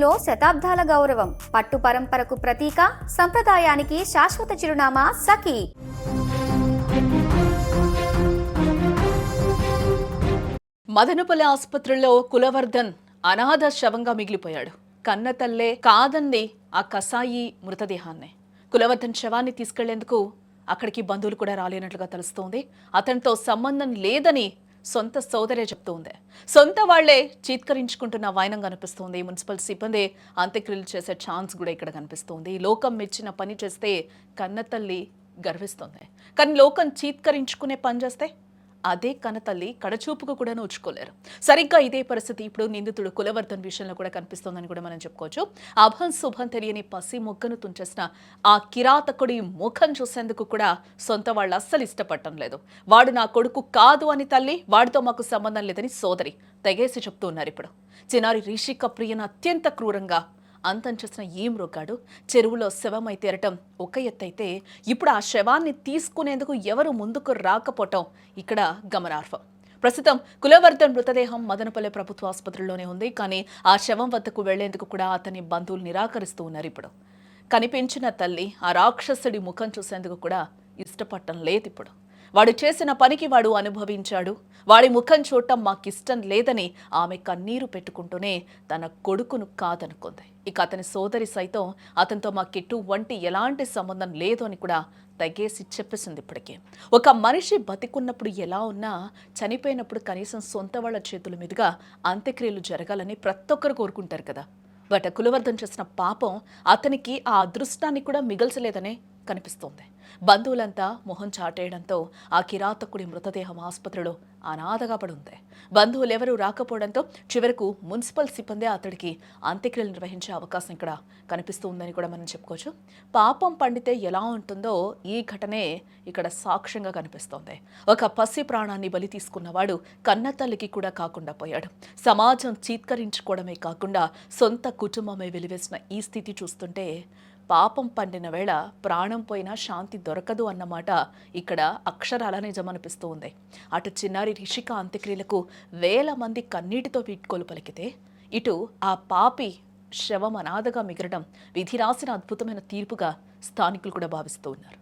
పసుపులో శతాబ్దాల గౌరవం, పట్టు పరంపరకు ప్రతీక, సంప్రదాయానికి శాశ్వత చిరునామా సఖీ. మదనపల్లి ఆసుపత్రిలో కులవర్ధన్ అనాథ శవంగా మిగిలిపోయాడు. కన్నతల్లే కాదంది ఆ కసాయి మృతదేహాన్ని. కులవర్ధన్ శవాన్ని తీసుకెళ్లేందుకు అక్కడికి బంధువులు కూడా రాలేనట్లుగా తెలుస్తోంది. అతనితో సంబంధం లేదని సొంత సోదరే చెప్తోంది. సొంత వాళ్లే చీత్కరించుకుంటున్న వైనం కనిపిస్తోంది. మున్సిపల్ సిబ్బంది అంత్యక్రియలు చేసే ఛాన్స్ కూడా ఇక్కడ కనిపిస్తోంది. లోకం మెచ్చిన పని చేస్తే కన్నతల్లి గర్విస్తోంది. కానీ లోకం చీత్కరించుకునే పని చేస్తే అదే కన్నతల్లి కడచూపుకు కూడా నోచుకోలేరు. సరిగ్గా ఇదే పరిస్థితి ఇప్పుడు నిందితుడు కులవర్ధన్ విషయంలో కూడా కనిపిస్తోందని కూడా మనం చెప్పుకోవచ్చు. అభం శుభం తెలియని పసి మొగ్గను తుంచేసిన ఆ కిరాతకుడి ముఖం చూసేందుకు కూడా సొంత వాళ్ళు అస్సలు ఇష్టపడటం లేదు. వాడు నా కొడుకు కాదు అని తల్లి, వాడితో మాకు సంబంధం లేదని సోదరి తెగేసి చెప్తూ ఉన్నారు. ఇప్పుడు చిన్నారి రిషిక ప్రియను అత్యంత క్రూరంగా అంతం చేసిన ఈ మృగాడు చెరువులో శవమై తీరటం ఒక ఎత్తైతే, ఇప్పుడు ఆ శవాన్ని తీసుకునేందుకు ఎవరు ముందుకు రాకపోవటం ఇక్కడ గమనార్హం. ప్రస్తుతం కులవర్ధన్ మృతదేహం మదనపల్లి ప్రభుత్వ ఆసుపత్రిలోనే ఉంది. కానీ ఆ శవం వద్దకు వెళ్లేందుకు కూడా అతని బంధువులు నిరాకరిస్తూ ఉన్నారు. ఇప్పుడు కనిపించిన తల్లి ఆ రాక్షసుడి ముఖం చూసేందుకు కూడా ఇష్టపడటం లేదు. ఇప్పుడు వాడు చేసిన పనికి వాడు అనుభవించాడు, వాడి ముఖం చూడటం మాకిష్టం లేదని ఆమె కన్నీరు పెట్టుకుంటూనే తన కొడుకును కాదనుకుంది. ఇక అతని సోదరి సైతం అతనితో మాకెటువంటి ఎలాంటి సంబంధం లేదు అని కూడా తెగేసి చెప్పేసింది. ఇప్పటికే ఒక మనిషి బతికున్నప్పుడు ఎలా ఉన్నా చనిపోయినప్పుడు కనీసం సొంత వాళ్ళ చేతుల మీదుగా అంత్యక్రియలు జరగాలని ప్రతి ఒక్కరు కోరుకుంటారు కదా. బట్ కులవర్ధన్ చేసిన పాపం అతనికి ఆ అదృష్టాన్ని కూడా మిగల్చలేదనే కనిపిస్తోంది. బంధువులంతా మొహం చాటేయడంతో ఆ కిరాతకుడి మృతదేహం ఆసుపత్రిలో అనాథగా పడి ఉంది. బంధువులెవరూ రాకపోవడంతో చివరకు మున్సిపల్ సిబ్బంది అతడికి అంత్యక్రియలు నిర్వహించే అవకాశం ఇక్కడ కనిపిస్తుందని కూడా మనం చెప్పుకోవచ్చు. పాపం పండితే ఎలా ఉంటుందో ఈ ఘటనే ఇక్కడ సాక్ష్యంగా కనిపిస్తోంది. ఒక పసి ప్రాణాన్ని బలి తీసుకున్నవాడు కన్నతల్లికి కూడా కాకుండా పోయాడు. సమాజం చీత్కరించుకోవడమే కాకుండా సొంత కుటుంబమే వెలివేసిన ఈ స్థితి చూస్తుంటే పాపం పండిన వేళ ప్రాణం పోయినా శాంతి దొరకదు అన్నమాట ఇక్కడ అక్షరాల నిజమనిపిస్తూ ఉంది. అటు చిన్నారి రిషిక అంత్యక్రియలకు వేల మంది కన్నీటితో వీడ్కోలు పలికితే, ఇటు ఆ పాపి శవం అనాథగా మిగలడం విధి రాసిన అద్భుతమైన తీర్పుగా స్థానికులు కూడా భావిస్తూ ఉన్నారు.